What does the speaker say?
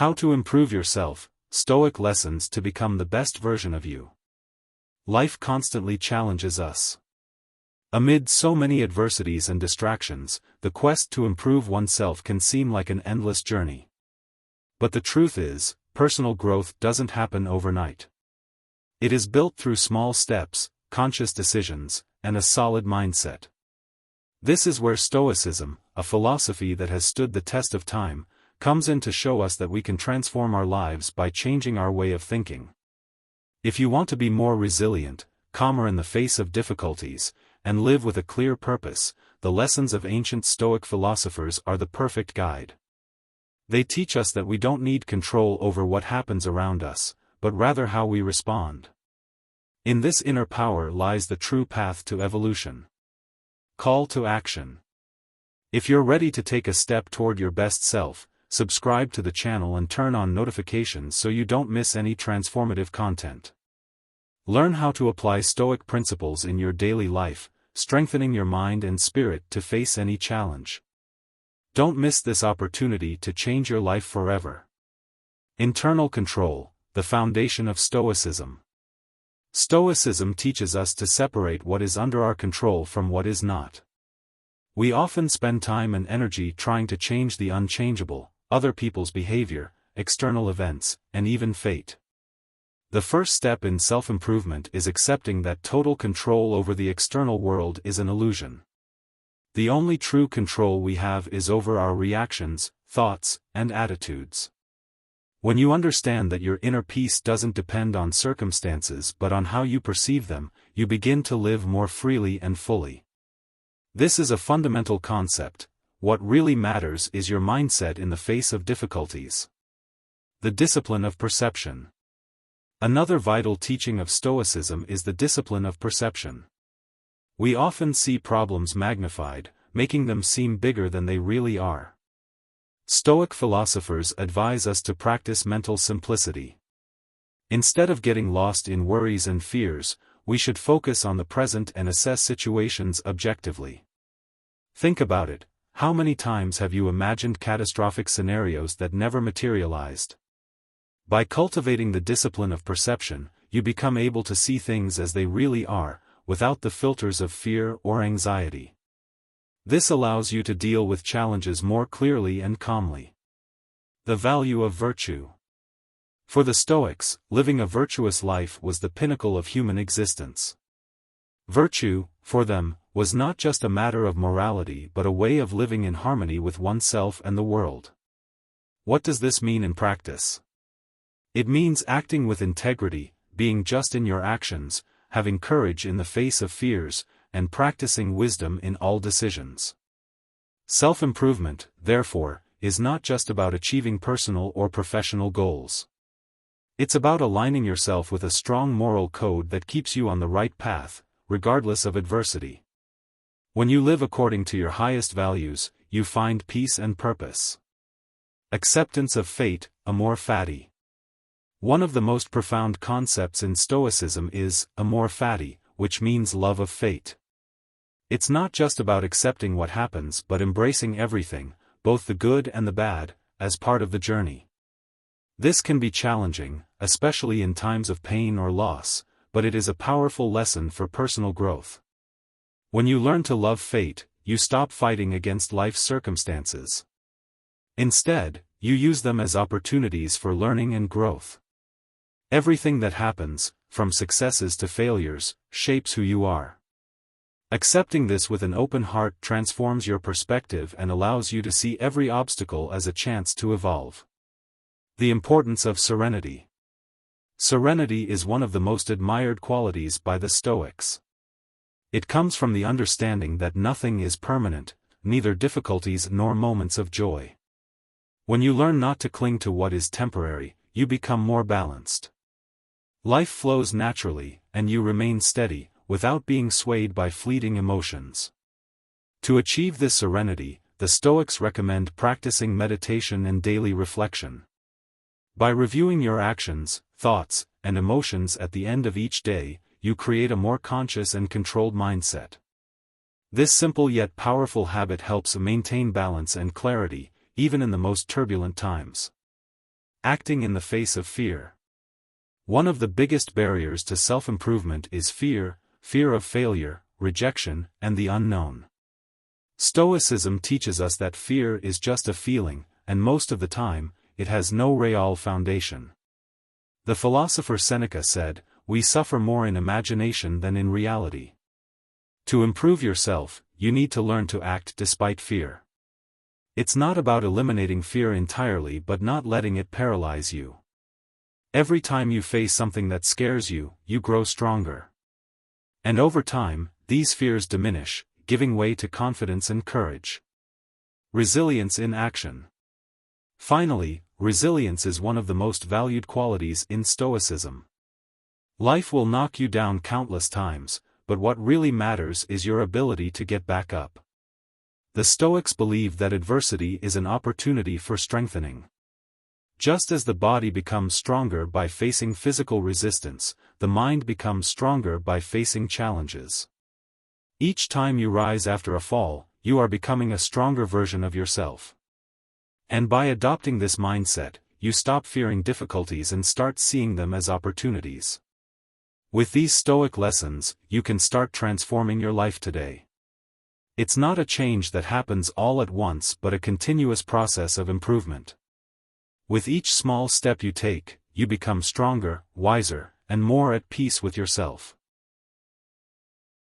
How to improve yourself, Stoic lessons to become the best version of you. Life constantly challenges us. Amid so many adversities and distractions, the quest to improve oneself can seem like an endless journey. But the truth is, personal growth doesn't happen overnight. It is built through small steps, conscious decisions, and a solid mindset. This is where Stoicism, a philosophy that has stood the test of time, comes in to show us that we can transform our lives by changing our way of thinking. If you want to be more resilient, calmer in the face of difficulties, and live with a clear purpose, the lessons of ancient Stoic philosophers are the perfect guide. They teach us that we don't need control over what happens around us, but rather how we respond. In this inner power lies the true path to evolution. Call to action. If you're ready to take a step toward your best self, subscribe to the channel and turn on notifications so you don't miss any transformative content. Learn how to apply Stoic principles in your daily life, strengthening your mind and spirit to face any challenge. Don't miss this opportunity to change your life forever. Internal control, the foundation of Stoicism. Stoicism teaches us to separate what is under our control from what is not. We often spend time and energy trying to change the unchangeable, other people's behavior, external events, and even fate. The first step in self-improvement is accepting that total control over the external world is an illusion. The only true control we have is over our reactions, thoughts, and attitudes. When you understand that your inner peace doesn't depend on circumstances but on how you perceive them, you begin to live more freely and fully. This is a fundamental concept. What really matters is your mindset in the face of difficulties. The discipline of perception. Another vital teaching of Stoicism is the discipline of perception. We often see problems magnified, making them seem bigger than they really are. Stoic philosophers advise us to practice mental simplicity. Instead of getting lost in worries and fears, we should focus on the present and assess situations objectively. Think about it. How many times have you imagined catastrophic scenarios that never materialized? By cultivating the discipline of perception, you become able to see things as they really are, without the filters of fear or anxiety. This allows you to deal with challenges more clearly and calmly. The value of virtue. For the Stoics, living a virtuous life was the pinnacle of human existence. Virtue, for them, was not just a matter of morality but a way of living in harmony with oneself and the world. What does this mean in practice? It means acting with integrity, being just in your actions, having courage in the face of fears, and practicing wisdom in all decisions. Self-improvement, therefore, is not just about achieving personal or professional goals. It's about aligning yourself with a strong moral code that keeps you on the right path, regardless of adversity. When you live according to your highest values, you find peace and purpose. Acceptance of fate, Amor Fati. One of the most profound concepts in Stoicism is Amor Fati, which means love of fate. It's not just about accepting what happens but embracing everything, both the good and the bad, as part of the journey. This can be challenging, especially in times of pain or loss, but it is a powerful lesson for personal growth. When you learn to love fate, you stop fighting against life's circumstances. Instead, you use them as opportunities for learning and growth. Everything that happens, from successes to failures, shapes who you are. Accepting this with an open heart transforms your perspective and allows you to see every obstacle as a chance to evolve. The importance of serenity. Serenity is one of the most admired qualities by the Stoics. It comes from the understanding that nothing is permanent, neither difficulties nor moments of joy. When you learn not to cling to what is temporary, you become more balanced. Life flows naturally, and you remain steady, without being swayed by fleeting emotions. To achieve this serenity, the Stoics recommend practicing meditation and daily reflection. By reviewing your actions, thoughts, and emotions at the end of each day, you create a more conscious and controlled mindset. This simple yet powerful habit helps maintain balance and clarity, even in the most turbulent times. Acting in the face of fear. One of the biggest barriers to self-improvement is fear, fear of failure, rejection, and the unknown. Stoicism teaches us that fear is just a feeling, and most of the time, it has no real foundation. The philosopher Seneca said, "We suffer more in imagination than in reality." To improve yourself, you need to learn to act despite fear. It's not about eliminating fear entirely but not letting it paralyze you. Every time you face something that scares you, you grow stronger. And over time, these fears diminish, giving way to confidence and courage. Resilience in action. Finally, resilience is one of the most valued qualities in Stoicism. Life will knock you down countless times, but what really matters is your ability to get back up. The Stoics believe that adversity is an opportunity for strengthening. Just as the body becomes stronger by facing physical resistance, the mind becomes stronger by facing challenges. Each time you rise after a fall, you are becoming a stronger version of yourself. And by adopting this mindset, you stop fearing difficulties and start seeing them as opportunities. With these Stoic lessons, you can start transforming your life today. It's not a change that happens all at once but a continuous process of improvement. With each small step you take, you become stronger, wiser, and more at peace with yourself.